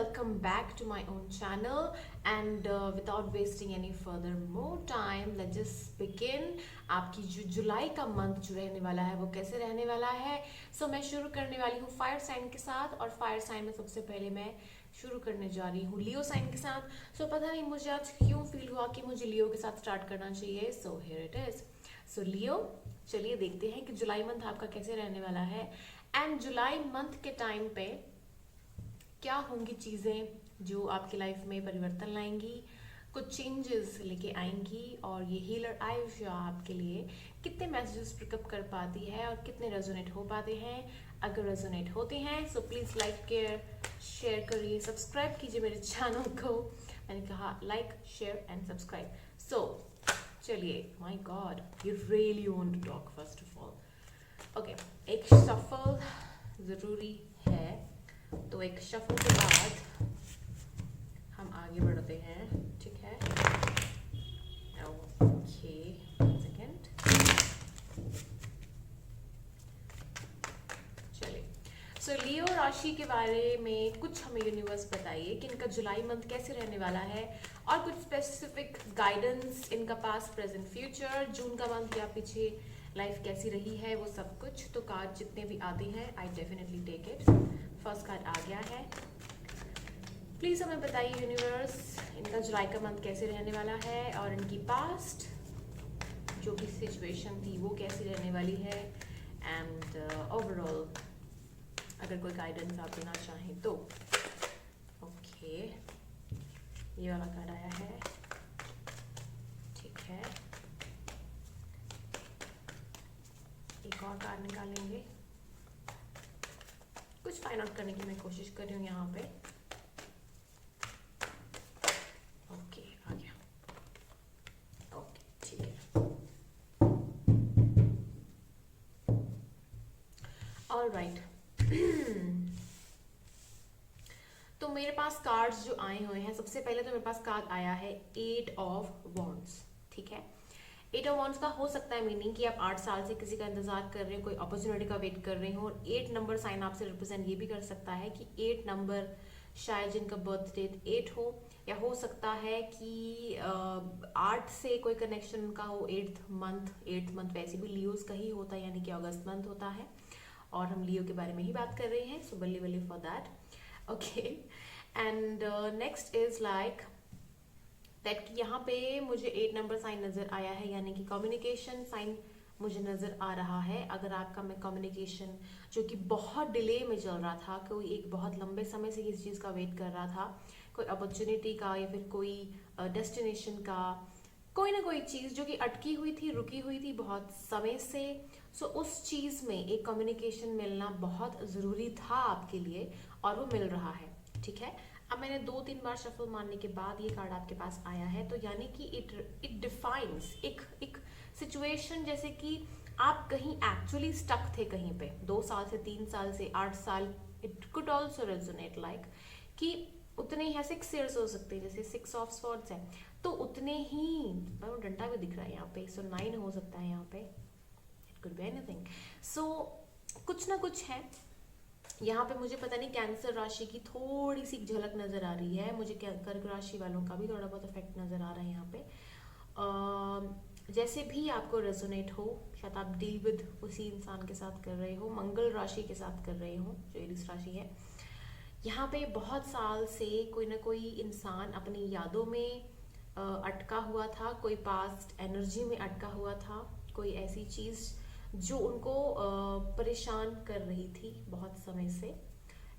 welcome back to my own channel and without wasting any further more time let's just begin। आपकी जो जुलाई का month जो रहने वाला है वो कैसे रहने वाला है। मैं शुरू करने वाली हूँ फायर साइन के साथ और फायर साइन में सबसे पहले मैं शुरू करने जा रही हूँ लियो साइन के साथ। पता नहीं मुझे आज क्यों फील हुआ कि मुझे लियो के साथ स्टार्ट करना चाहिए। Here it is. लियो, चलिए देखते हैं कि जुलाई मंथ आपका कैसे रहने वाला है एंड जुलाई मंथ के टाइम पे क्या होंगी चीज़ें जो आपकी लाइफ में परिवर्तन लाएंगी, कुछ चेंजेस लेके आएंगी और ये हीलर आयुष्या आपके लिए कितने मैसेजेस पिकअप कर पाती है और कितने रेजोनेट हो पाते हैं। अगर रेजोनेट होते हैं सो प्लीज़ लाइक शेयर करिए, सब्सक्राइब कीजिए मेरे चैनल को। मैंने कहा लाइक शेयर एंड सब्सक्राइब। चलिए, my god you really want to talk first of all. Okay, एक शफल ज़रूरी है, तो एक शफल के बाद हम आगे बढ़ते हैं, ठीक है। Okay, second. चलिए, लियो राशि के बारे में कुछ हमें यूनिवर्स बताइए कि इनका जुलाई मंथ कैसे रहने वाला है और कुछ स्पेसिफिक गाइडेंस इनका पास्ट प्रेजेंट फ्यूचर, जून का मंथ या पीछे लाइफ कैसी रही है, वो सब कुछ। तो कार्ड जितने भी आते हैं I definitely take it. First card आ गया है। प्लीज हमें बताइए यूनिवर्स इनका जुलाई का मंथ कैसे रहने वाला है और इनकी पास्ट जो भी सिचुएशन थी वो कैसी रहने वाली है एंड ओवरऑल अगर कोई गाइडेंस आप देना चाहें तो। ओके, ये वाला कार्ड आया है, ठीक है। एक और कार्ड निकालेंगे, कुछ फाइंड आउट करने की मैं कोशिश कर रही हूँ यहाँ पे। ओके, आ गया। ओके, ठीक है। ऑलराइट। तो मेरे पास कार्ड्स जो आए हुए हैं, सबसे पहले तो मेरे पास कार्ड आया है 8 ऑफ वॉन्ड्स, ठीक है। 8 ऑफ वॉन्ड्स का हो सकता है मीनिंग कि आप 8 साल से किसी का इंतजार कर रहे हो, कोई अपॉर्चुनिटी का वेट कर रहे हो। और 8 नंबर साइन आपसे रिप्रेजेंट ये भी कर सकता है कि 8 नंबर शायद जिनका बर्थ डेट 8 हो, या हो सकता है कि 8 से कोई कनेक्शन उनका हो। 8th मंथ वैसे भी लियोज का ही होता है, यानी कि अगस्त मंथ होता है और हम लियो के बारे में ही बात कर रहे हैं। सो बल्ले बल्ले for that. Okay, and next is like that कि यहाँ पे मुझे 8 नंबर साइन नज़र आया है, यानी कि कम्युनिकेशन साइन मुझे नज़र आ रहा है। अगर आपका मैं कम्युनिकेशन जो कि बहुत डिले में चल रहा था, कोई एक बहुत लंबे समय से किसी चीज़ का वेट कर रहा था, कोई अपॉर्चुनिटी का या फिर कोई डेस्टिनेशन का, कोई ना कोई चीज़ जो कि अटकी हुई थी, रुकी हुई थी बहुत समय से। उस चीज़ में एक कम्युनिकेशन मिलना बहुत ज़रूरी था आपके लिए और वो मिल रहा है, ठीक है। अब मैंने 2-3 बार शफल मारने के बाद ये कार्ड आपके पास आया है, तो यानी कि इट डिफाइंस एक सिचुएशन, जैसे कि आप कहीं एक्चुअली स्टक थे कहीं पे 2 साल से 3 साल से 8 साल। It could also resonate like कि उतने ही है 6 ईयर्स हो सकते हैं, जैसे 6 ऑफ स्वॉर्ड्स है तो उतने ही डंडा भी दिख रहा है यहाँ पे। 9 हो सकता है यहाँ पे, इट कुड बी एनीथिंग। कुछ ना कुछ है यहाँ पे। मुझे पता नहीं, कैंसर राशि की थोड़ी सी झलक नजर आ रही है मुझे, कर्क राशि वालों का भी थोड़ा बहुत इफेक्ट नजर आ रहा है यहाँ पे। जैसे भी आपको रेजोनेट हो, शायद आप डील विद उसी इंसान के साथ कर रहे हो, मंगल राशि के साथ कर रहे हो जो एरिस राशि है। यहाँ पे बहुत साल से कोई ना कोई इंसान अपनी यादों में अटका हुआ था, कोई पास्ट एनर्जी में अटका हुआ था, कोई ऐसी चीज़ जो उनको परेशान कर रही थी बहुत समय से,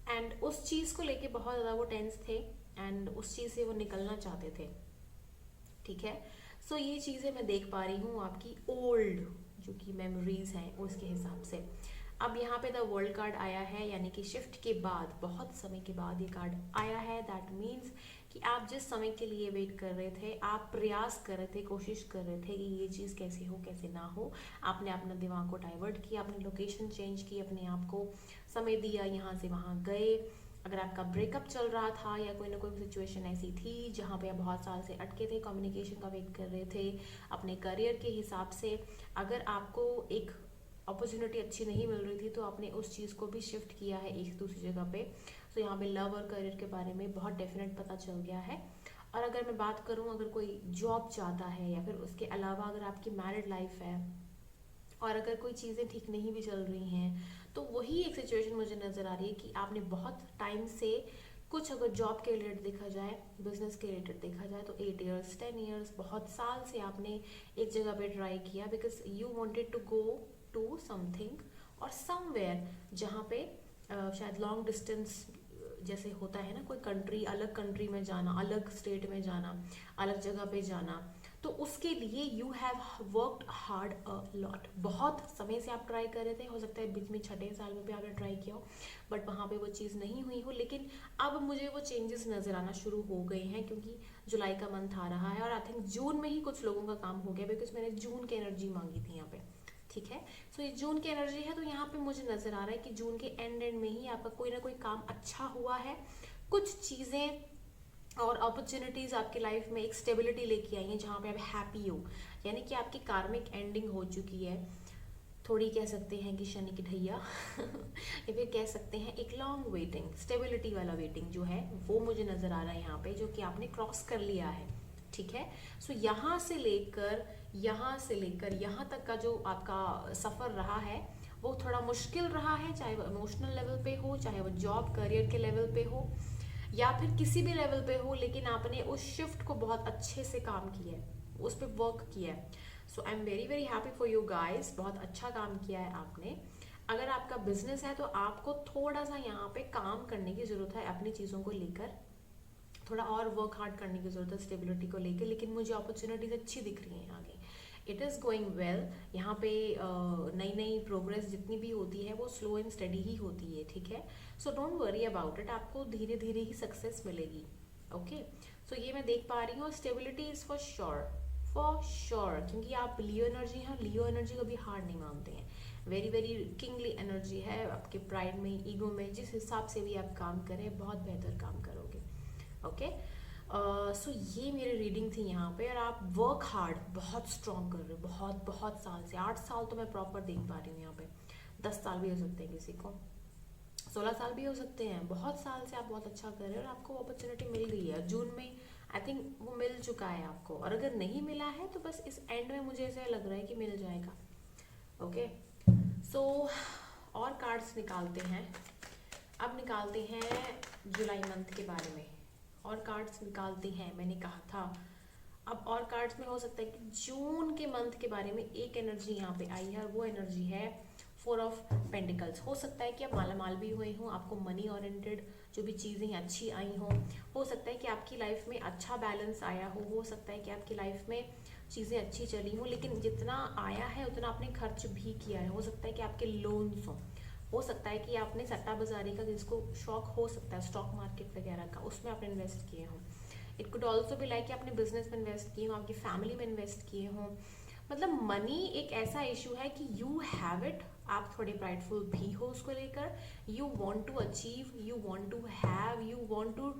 एंड उस चीज़ को लेके बहुत ज़्यादा वो टेंस थे एंड उस चीज़ से वो निकलना चाहते थे, ठीक है। ये चीज़ें मैं देख पा रही हूँ आपकी ओल्ड जो कि मेमोरीज हैं उसके हिसाब से। अब यहाँ पे द वर्ल्ड कार्ड आया है, यानी कि शिफ्ट के बाद, बहुत समय के बाद ये कार्ड आया है। दैट मीन्स कि आप जिस समय के लिए वेट कर रहे थे, आप प्रयास कर रहे थे, कोशिश कर रहे थे कि ये चीज़ कैसे हो कैसे ना हो, आपने अपना दिमाग को डाइवर्ट किया, अपनी लोकेशन चेंज की, अपने आप को समय दिया, यहाँ से वहाँ गए। अगर आपका ब्रेकअप चल रहा था या कोई ना कोई सिचुएशन ऐसी थी जहाँ पे आप बहुत साल से अटके थे, कम्युनिकेशन का वेट कर रहे थे अपने करियर के हिसाब से, अगर आपको एक अपॉर्चुनिटी अच्छी नहीं मिल रही थी तो आपने उस चीज़ को भी शिफ्ट किया है एक दूसरी जगह पे। सो यहाँ पे लव और करियर के बारे में बहुत डेफिनेट पता चल गया है। और अगर मैं बात करूँ, अगर कोई जॉब चाहता है या फिर उसके अलावा अगर आपकी मैरिड लाइफ है और अगर कोई चीज़ें ठीक नहीं भी चल रही हैं, तो वही एक सिचुएशन मुझे नज़र आ रही है कि आपने बहुत टाइम से कुछ, अगर जॉब के रिलेटेड देखा जाए, बिजनेस के रिलेटेड देखा जाए, तो 8 years 10 years बहुत साल से आपने एक जगह पे ट्राई किया because you wanted to go to something और समवेयर जहाँ पे शायद लॉन्ग डिस्टेंस जैसे होता है ना, कोई कंट्री, अलग कंट्री में जाना, अलग स्टेट में जाना, अलग जगह पे जाना, तो उसके लिए you have worked hard a lot. बहुत समय से आप ट्राई कर रहे थे, हो सकता है बीच में छठे साल में भी आपने ट्राई किया हो, बट वहाँ पे वो चीज़ नहीं हुई हो। लेकिन अब मुझे वो चेंजेस नज़र आना शुरू हो गए हैं क्योंकि जुलाई का मंथ आ रहा है और आई थिंक जून में ही कुछ लोगों का काम हो गया बिकॉज मैंने जून की एनर्जी मांगी थी यहाँ पे। ठीक है, सो ये जून की एनर्जी है, तो यहाँ पे मुझे नज़र आ रहा है कि जून के एंड में ही आपका कोई ना कोई काम अच्छा हुआ है, कुछ चीज़ें और अपॉर्चुनिटीज़ आपकी लाइफ में एक स्टेबिलिटी लेके आई हैं जहाँ पे आप हैप्पी हो, यानी कि आपकी कार्मिक एंडिंग हो चुकी है। थोड़ी कह सकते हैं कि शनि की ढैया या फिर कह सकते हैं एक लॉन्ग वेटिंग, स्टेबिलिटी वाला वेटिंग जो है वो मुझे नज़र आ रहा है यहाँ पे, जो कि आपने क्रॉस कर लिया है। ठीक है, सो यहाँ से लेकर यहाँ तक का जो आपका सफ़र रहा है वो थोड़ा मुश्किल रहा है, चाहे वो इमोशनल लेवल पे हो, चाहे वो जॉब करियर के लेवल पे हो, या फिर किसी भी लेवल पे हो, लेकिन आपने उस शिफ्ट को बहुत अच्छे से काम किया है, उस पर वर्क किया है। So I am very very happy for you guys, बहुत अच्छा काम किया है आपने। अगर आपका बिजनेस है तो आपको थोड़ा सा यहाँ पे काम करने की ज़रूरत है, अपनी चीज़ों को लेकर थोड़ा और वर्क हार्ड करने की ज़रूरत है स्टेबिलिटी को लेकर, लेकिन मुझे अपॉर्चुनिटीज अच्छी दिख रही हैं आगे। It is going well. यहाँ पे नई नई प्रोग्रेस जितनी भी होती है वो स्लो एंड स्टडी ही होती है। ठीक है, so don't worry about it, आपको धीरे धीरे ही सक्सेस मिलेगी। ओके, सो ये मैं देख पा रही हूँ, स्टेबिलिटी इज़ फॉर श्योर, क्योंकि आप लियो एनर्जी हैं, लियो एनर्जी कभी हार नहीं मानते हैं। वेरी वेरी किंगली एनर्जी है आपके प्राइड में, ईगो में, जिस हिसाब से भी आप काम करें बहुत बेहतर काम करोगे। ओके, सो ये मेरी रीडिंग थी यहाँ पे, और आप वर्क हार्ड बहुत स्ट्रॉन्ग कर रहे हो, बहुत बहुत साल से, 8 साल तो मैं प्रॉपर देख पा रही हूँ यहाँ पे, 10 साल भी हो सकते हैं किसी को, 16 साल भी हो सकते हैं, बहुत साल से आप बहुत अच्छा कर रहे हो और आपको अपॉर्चुनिटी मिल गई है जून में। आई थिंक वो मिल चुका है आपको, और अगर नहीं मिला है तो बस इस एंड में मुझे ऐसा लग रहा है कि मिल जाएगा। ओके, सो और कार्ड्स निकालते हैं। अब निकालते हैं जुलाई मंथ के बारे में, और कार्ड्स निकालते हैं, मैंने कहा था। अब और कार्ड्स में हो सकता है कि जून के मंथ के बारे में एक एनर्जी यहाँ पे आई है, और वो एनर्जी है 4 ऑफ पेंटिकल्स। हो सकता है कि आप माला माल भी हुए हों, आपको मनी ओरिएंटेड जो भी चीज़ें अच्छी आई हों, हो सकता है कि आपकी लाइफ में अच्छा बैलेंस आया हो सकता है कि आपकी लाइफ में चीज़ें अच्छी चली हों, लेकिन जितना आया है उतना आपने खर्च भी किया है। हो सकता है कि आपके लोन्स हों, हो सकता है कि आपने सट्टा बाजारी का, जिसको शौक हो सकता है स्टॉक मार्केट वगैरह का, उसमें आपने इन्वेस्ट किए हों। इट कुड ऑल्सो भी लाइक कि आपने बिजनेस में इन्वेस्ट किए हों, आपकी फैमिली में इन्वेस्ट किए हों। मतलब मनी एक ऐसा इशू है कि यू हैव इट, आप थोड़े प्राइडफुल भी हो उसको लेकर, you want to achieve, you want to have, you want to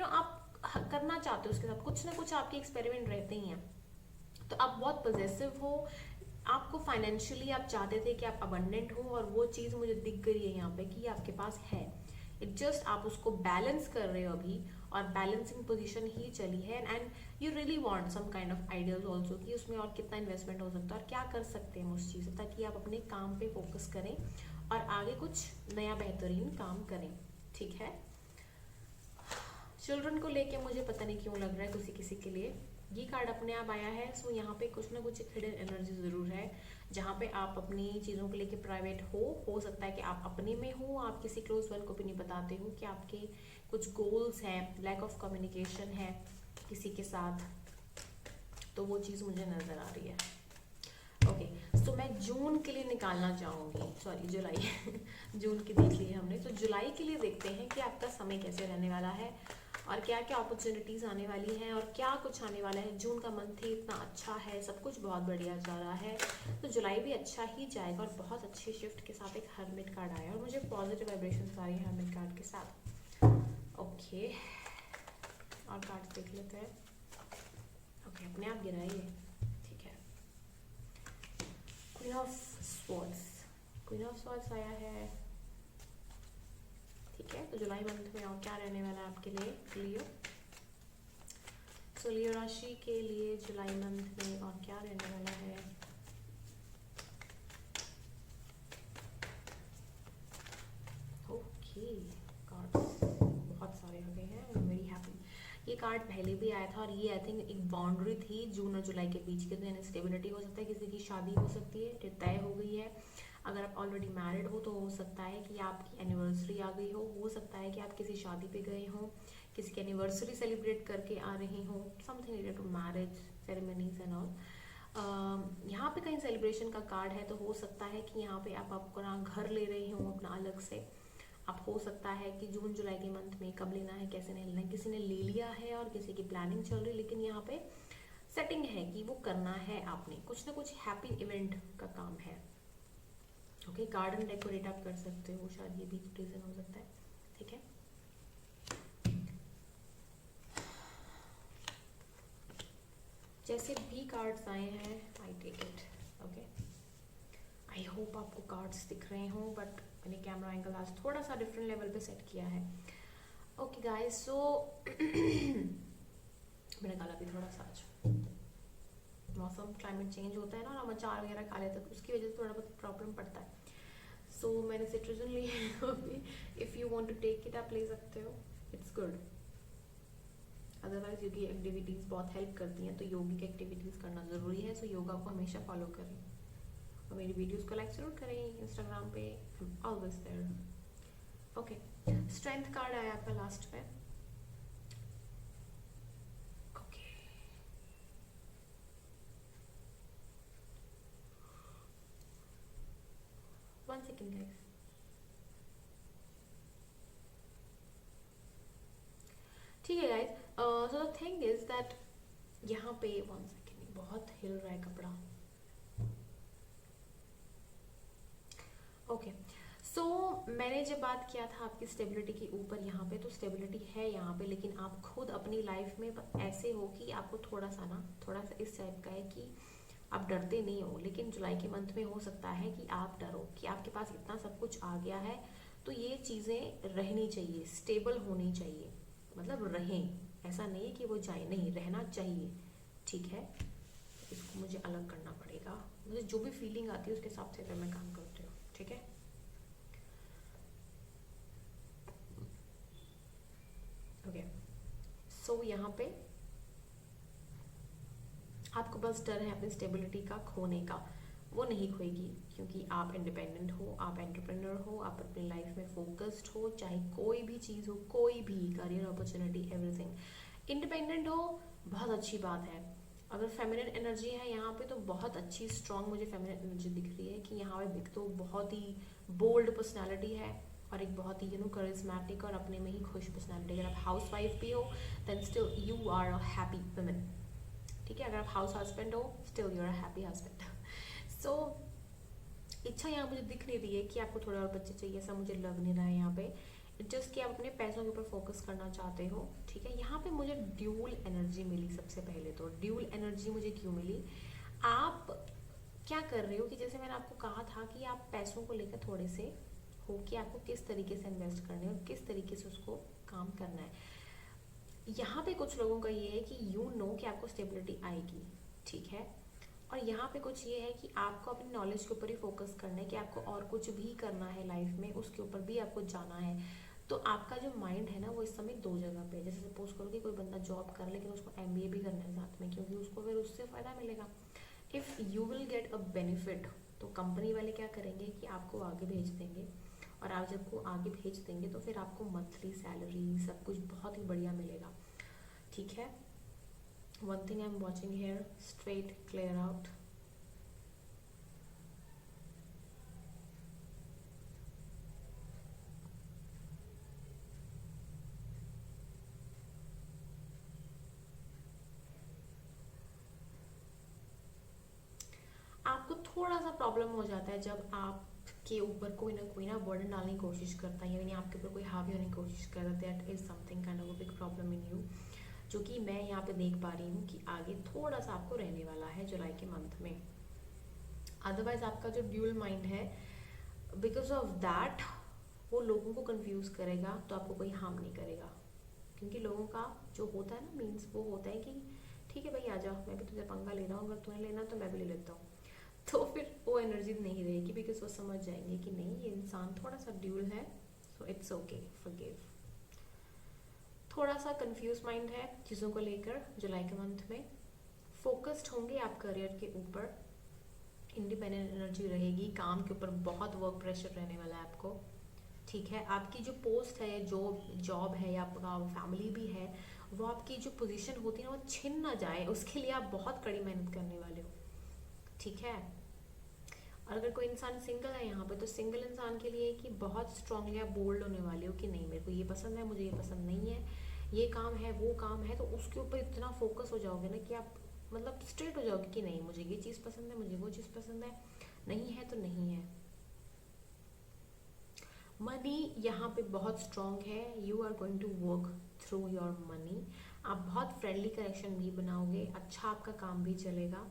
आप करना चाहते हो उसके साथ कुछ ना कुछ, आपके एक्सपेरिमेंट रहते ही हैं। तो आप बहुत पॉजिटिव हो, आपको फाइनेंशियली आप चाहते थे कि आप अबंडेंट हो, और वो चीज़ मुझे दिख गई है यहाँ पे कि आपके पास है। इट जस्ट आप उसको बैलेंस कर रहे हो अभी, और बैलेंसिंग पोजीशन ही चली है, and you really want some kind of ideas also कि उसमें और कितना इन्वेस्टमेंट हो सकता है और क्या कर सकते हैं उस चीज़ से, ताकि आप अपने काम पे फोकस करें और आगे कुछ नया बेहतरीन काम करें। ठीक है, चिल्ड्रन को लेके मुझे पता नहीं क्यों लग रहा है किसी किसी के लिए ये कार्ड अपने आप आया है। सो यहाँ पे कुछ ना कुछ हिडन एनर्जी ज़रूर है, जहाँ पे आप अपनी चीज़ों को लेके प्राइवेट हो सकता है कि आप अपने में हो, आप किसी क्लोज वन को भी नहीं बताते हो कि आपके कुछ गोल्स हैं, लैक ऑफ कम्युनिकेशन है किसी के साथ, तो वो चीज़ मुझे नज़र आ रही है। ओके, सो मैं जून के लिए निकालना चाहूँगी, सॉरी जुलाई जून की देख ली है हमने, तो जुलाई के लिए देखते हैं कि आपका समय कैसे रहने वाला है और क्या क्या अपॉर्चुनिटीज़ आने वाली हैं और क्या कुछ आने वाला है। जून का मंथ ही इतना अच्छा है, सब कुछ बहुत बढ़िया जा रहा है, तो जुलाई भी अच्छा ही जाएगा। और बहुत अच्छी शिफ्ट के साथ एक हर्मिट कार्ड आया और मुझे पॉजिटिव वाइब्रेशंस आ रही है हर्मिट कार्ड के साथ। ओके, और कार्ड्स देख लेते हैं। ओके, अपने आप गिराइए, ठीक है। Queen of swords, queen of swords आया है, ठीक ठीक है, तो जुलाई मंथ में और क्या रहने वाला है आपके लिए लियो। सो लियो राशि के लिए जुलाई मंथ में और क्या रहने वाला है। ओके, कार्ड्स बहुत सारे आ गए हैं, आई एम वेरी हैप्पी। ये कार्ड पहले भी आया था और ये आई थिंक एक बाउंड्री थी जून और जुलाई के बीच के, तो यानी स्टेबिलिटी हो सकता है, किसी की शादी हो सकती है, ये तय हो गई है। अगर आप ऑलरेडी मैरिड हो तो हो सकता है कि आपकी एनिवर्सरी आ गई हो सकता है कि आप किसी शादी पे गए हो, किसी की एनिवर्सरी सेलिब्रेट करके आ रहे हो, something related to marriage ceremonies and all. यहाँ पे कहीं सेलिब्रेशन का कार्ड है, तो हो सकता है कि यहाँ पे आप अपना घर ले रहे हो अपना अलग से। आप हो सकता है कि जून जुलाई के मंथ में कब लेना है, कैसे नहीं लेना है, किसी ने ले लिया है और किसी की प्लानिंग चल रही है, लेकिन यहाँ पे सेटिंग है कि वो करना है आपने, कुछ ना कुछ हैप्पी इवेंट का काम है। ओके, गार्डन डेकोरेट आप कर सकते हो, शायद ये भी रीजन हो सकता है। ठीक है, जैसे भी कार्ड्स आए हैं I take it. Okay, I hope आपको कार्ड्स दिख रहे हो, बट मैंने कैमरा एंगल आज थोड़ा सा डिफरेंट लेवल पे सेट किया है। ओके गाइस, सो मेरा गला भी थोड़ा सा आज मौसम क्लाइमेट चेंज होता है ना, और हम अचार वगैरह खा लेते हैं, तो उसकी वजह से थोड़ा बहुत प्रॉब्लम पड़ता है। सो मैंने सिट्रिजन ली है अभी, if you want to take it आप ले सकते हो, it's good. Otherwise yogi activities बहुत हेल्प करती हैं, तो योगिक एक्टिविटीज़ करना ज़रूरी है। सो योगा को हमेशा फॉलो करें और मेरी वीडियोस को लाइक जरूर करें इंस्टाग्राम पे, always there. Okay, strength card आया आपका लास्ट में। Okay, one second guys. ठीक है guys, so the thing is that यहाँ पे वन सेकेंड, बहुत हिल रहा है कपड़ा। ओके, सो मैंने जब बात किया था आपकी स्टेबिलिटी के ऊपर यहाँ पे, तो स्टेबिलिटी है यहाँ पे, लेकिन आप खुद अपनी लाइफ में ऐसे हो कि आपको थोड़ा सा इस टाइप का है कि आप डरते नहीं हो, लेकिन जुलाई के मंथ में हो सकता है कि आप डरो कि आपके पास इतना सब कुछ आ गया है, तो ये चीज़ें रहनी चाहिए, स्टेबल होनी चाहिए, मतलब रहें, ऐसा नहीं है कि वो जाए, नहीं, रहना चाहिए। ठीक है, इसको मुझे अलग करना पड़ेगा, मुझे जो भी फीलिंग आती है उसके हिसाब से फिर मैं काम करती हूँ। ठीक है, ओके, सो यहाँ पे आपको बस डर है अपनी स्टेबिलिटी का खोने का, वो नहीं खोएगी, क्योंकि आप इंडिपेंडेंट हो, आप एंटरप्रेन्योर हो, आप अपनी लाइफ में फोकस्ड हो, चाहे कोई भी चीज़ हो, कोई भी करियर अपॉर्चुनिटी, एवरीथिंग इंडिपेंडेंट हो, बहुत अच्छी बात है। अगर फेमिनिन एनर्जी है यहाँ पे, तो बहुत अच्छी स्ट्रांग मुझे फेमिनिन एनर्जी दिख रही है कि यहाँ पे एक तो बहुत ही बोल्ड पर्सनैलिटी है और एक बहुत ही करिज्मेटिक और अपने में ही खुश पर्सनैलिटी। अगर आप हाउस वाइफ भी हो then still you are a happy women. ठीक है, अगर आप हाउस हस्बैंड हो still you are a happy husband. So इच्छा यहाँ मुझे दिख नहीं रही है कि आपको थोड़े और बच्चे चाहिए, ऐसा मुझे लग नहीं रहा है यहाँ पे, जस्ट कि आप अपने पैसों के ऊपर फोकस करना चाहते हो। ठीक है, यहाँ पे मुझे ड्यूल एनर्जी मिली। सबसे पहले तो ड्यूल एनर्जी मुझे क्यों मिली, आप क्या कर रहे हो कि जैसे मैंने आपको कहा था कि आप पैसों को लेकर थोड़े से हो कि आपको किस तरीके से इन्वेस्ट करने और किस तरीके से उसको काम करना है। यहाँ पे कुछ लोगों का ये है कि यू नो कि आपको स्टेबिलिटी आएगी। ठीक है, और यहाँ पे कुछ ये है कि आपको अपनी नॉलेज के ऊपर ही फोकस करना है कि आपको और कुछ भी करना है लाइफ में, उसके ऊपर भी आपको जाना है। तो आपका जो माइंड है ना, वो इस समय दो जगह पे है। जैसे सपोज करो कि कोई बंदा जॉब कर, लेकिन उसको एमबीए भी करना है साथ में, क्योंकि उसको फिर उससे फ़ायदा मिलेगा। If you will get a benefit, तो कंपनी वाले क्या करेंगे कि आपको आगे भेज देंगे, और आप जब को आगे भेज देंगे तो फिर आपको मंथली सैलरी सब कुछ बहुत ही बढ़िया मिलेगा। ठीक है, one thing I am watching here, straight clear out. आपको थोड़ा सा प्रॉब्लम हो जाता है जब आपके ऊपर कोई ना बर्डन डालने की कोशिश करता है, यानी आपके ऊपर कोई हावी होने की कोशिश कर रहा है। That is something kind of a big problem in you, जो कि मैं यहाँ पे देख पा रही हूँ कि आगे थोड़ा सा आपको रहने वाला है जुलाई के मंथ में। अदरवाइज आपका जो ड्यूल माइंड है, बिकॉज ऑफ दैट वो लोगों को कंफ्यूज करेगा तो आपको कोई हार्म नहीं करेगा, क्योंकि लोगों का जो होता है ना मीन्स वो होता है कि ठीक है भाई आ जाओ, मैं भी तुझे पंगा ले रहा हूँ, अगर तुम्हें लेना तो मैं भी ले लेता हूँ। तो फिर वो एनर्जी नहीं रहेगी, बिकॉज वो समझ जाएंगे कि नहीं ये इंसान थोड़ा सा ड्यूल है, सो इट्स ओके फॉरगिव। थोड़ा सा कंफ्यूज माइंड है चीज़ों को लेकर जुलाई के मंथ में। फोकस्ड होंगे आप करियर के ऊपर, इंडिपेंडेंट एनर्जी रहेगी, काम के ऊपर बहुत वर्क प्रेशर रहने वाला है आपको। ठीक है, आपकी जो पोस्ट है, जो जॉब है या आपका फैमिली भी है, वो आपकी जो पोजीशन होती है ना वो छिन ना जाए, उसके लिए आप बहुत कड़ी मेहनत करने वाले हो। ठीक है, और अगर कोई इंसान सिंगल है यहाँ पे, तो सिंगल इंसान के लिए कि बहुत स्ट्रांगली आप बोल्ड होने वाले हो कि नहीं मेरे को ये पसंद है, मुझे ये पसंद नहीं है, ये काम है वो काम है, तो उसके ऊपर इतना फोकस हो जाओगे ना कि आप मतलब स्ट्रेट हो जाओगे कि नहीं मुझे ये चीज़ पसंद है, मुझे वो चीज़ पसंद है, नहीं है तो नहीं है। मनी यहाँ पे बहुत स्ट्रांग है, you are going to work through your money. आप बहुत फ्रेंडली कनेक्शन भी बनाओगे, अच्छा आपका काम भी चलेगा।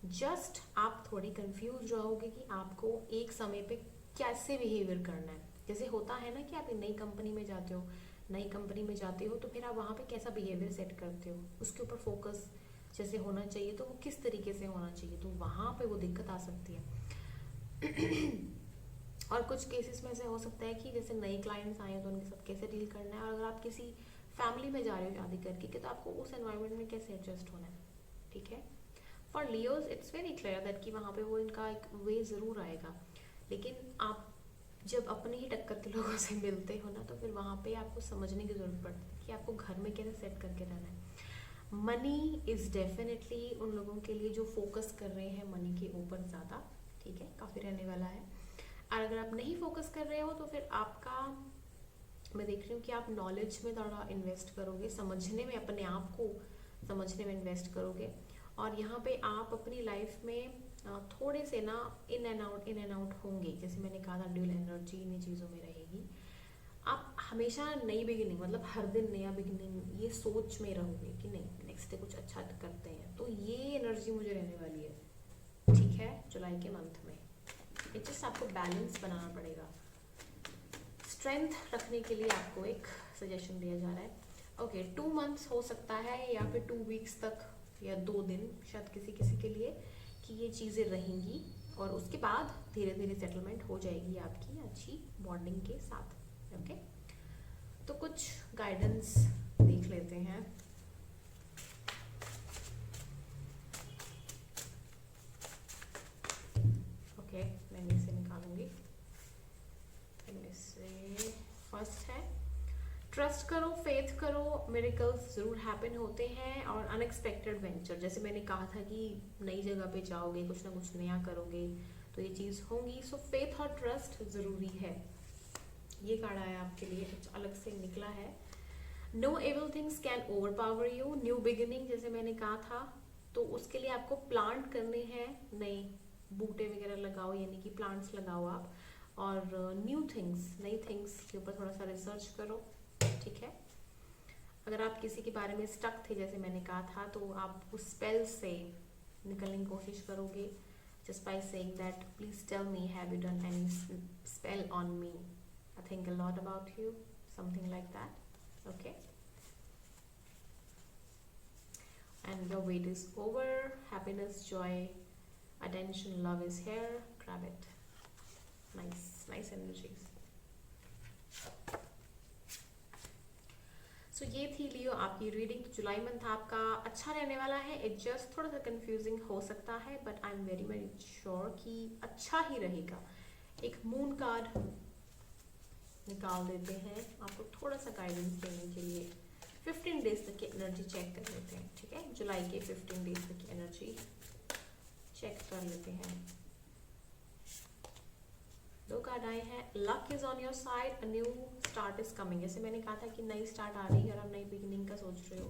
जस्ट आप थोड़ी कंफ्यूज रहोगे कि आपको एक समय पे कैसे बिहेवियर करना है। जैसे होता है ना कि आप एक नई कंपनी में जाते हो, नई कंपनी में जाते हो तो फिर आप वहाँ पे कैसा बिहेवियर सेट करते हो, उसके ऊपर फोकस जैसे होना चाहिए, तो वो किस तरीके से होना चाहिए, तो वहाँ पे वो दिक्कत आ सकती है। और कुछ केसेस में ऐसे हो सकता है कि जैसे नए क्लाइंट्स आए हैं तो उनके साथ कैसे डील करना है, और अगर आप किसी फैमिली में जा रहे हो शादी करके कि तो आपको उस एनवायरनमेंट में कैसे एडजस्ट होना है। ठीक है, for Leos it's very clear that कि वहाँ पे वो इनका एक वे ज़रूर आएगा, लेकिन आप जब अपने ही टक्कर के लोगों से मिलते हो ना, तो फिर वहाँ पे आपको समझने की ज़रूरत पड़ती है कि आपको घर में कैसे सेट करके रहना है। मनी इज़ डेफिनेटली उन लोगों के लिए जो फोकस कर रहे हैं मनी के ऊपर ज़्यादा, ठीक है, काफ़ी रहने वाला है। और अगर आप नहीं फोकस कर रहे हो तो फिर आपका, मैं देख रही हूँ कि आप नॉलेज में थोड़ा इन्वेस्ट करोगे, समझने में, अपने आप को समझने में इन्वेस्ट करोगे। और यहाँ पे आप अपनी लाइफ में थोड़े से ना इन एंड आउट होंगे, जैसे मैंने कहा था ड्यूल एनर्जी इन चीज़ों में रहेगी। आप हमेशा नई बिगिनिंग, मतलब हर दिन नया बिगिनिंग, ये सोच में रहोगे कि नहीं नेक्स्ट डे कुछ अच्छा करते हैं, तो ये एनर्जी मुझे रहने वाली है। ठीक है, जुलाई के मंथ में ये जस्ट आपको बैलेंस बनाना पड़ेगा। स्ट्रेंथ रखने के लिए आपको एक सजेशन दिया जा रहा है। ओके, 2 मंथ्स हो सकता है या फिर 2 वीक्स तक या 2 दिन शायद किसी किसी के लिए कि ये चीज़ें रहेंगी, और उसके बाद धीरे धीरे सेटलमेंट हो जाएगी आपकी अच्छी बॉन्डिंग के साथ। ओके, तो कुछ गाइडेंस देख लेते हैं। ओके, मैं इसे निकालूंगी। इनमें से फर्स्ट है ट्रस्ट करो, फेथ करो, मिरेकल्स जरूर हैपन होते हैं, और अनएक्सपेक्टेड वेंचर, जैसे मैंने कहा था कि नई जगह पे जाओगे, कुछ ना कुछ नया करोगे, तो ये चीज़ होंगी। सो फेथ और ट्रस्ट ज़रूरी है। ये कार्ड आया आपके लिए, कुछ अलग से निकला है। No evil things can overpower you, new beginning जैसे मैंने कहा था, तो उसके लिए आपको प्लांट करने हैं, नए बूटे वगैरह लगाओ, यानी कि प्लांट्स लगाओ आप, और न्यू थिंग्स, नई थिंग्स के ऊपर थोड़ा सा रिसर्च करो। ठीक है, अगर आप किसी के बारे में स्टक थे जैसे मैंने कहा था, तो आप उस स्पेल से निकलने की कोशिश करोगे, just by saying that please tell me, have you done any spell on me, I think a lot about you, something like that. Okay, and your wait is over, happiness, joy, attention, love is here, grab it. Nice energies. सो ये थी लियो आपकी reading. तो जुलाई month आपका अच्छा रहने वाला है, it just थोड़ा सा कंफ्यूजिंग हो सकता है, but I am very very sure कि अच्छा ही रहेगा। एक मून कार्ड निकाल देते हैं आपको थोड़ा सा गाइडेंस देने के लिए। 15 डेज तक की एनर्जी चेक कर लेते हैं। ठीक है, जुलाई के 15 डेज तक की एनर्जी चेक कर लेते हैं। 2 कार्ड आए हैं, luck is on your side, a new start is coming. जैसे मैंने कहा था कि नई स्टार्ट आ रही है और आप नई बिगिनिंग का सोच रहे हो,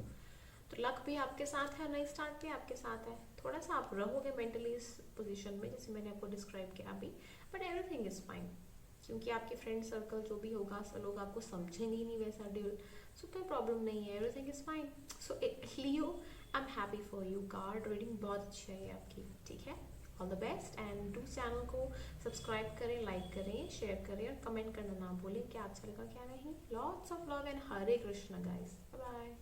तो लक भी आपके साथ है, नई स्टार्ट भी आपके साथ है। थोड़ा सा आप रहोगे मेंटली इस पोजीशन में जैसे मैंने आपको डिस्क्राइब किया अभी, बट एवरीथिंग इज फाइन, क्योंकि आपके फ्रेंड सर्कल जो भी होगा सब लोग आपको समझेंगे ही नहीं वैसा ड्यूल, सो कोई प्रॉब्लम नहीं है, everything is fine. So Leo, I am happy for you. Card reading बहुत अच्छी है आपकी। ठीक है, all the best and do channel को सब्सक्राइब करें, लाइक करें, शेयर करें और कमेंट करना ना भूलें क्या अच्छा लगा क्या नहीं। Lots of love and Hare Krishna guys, bye bye.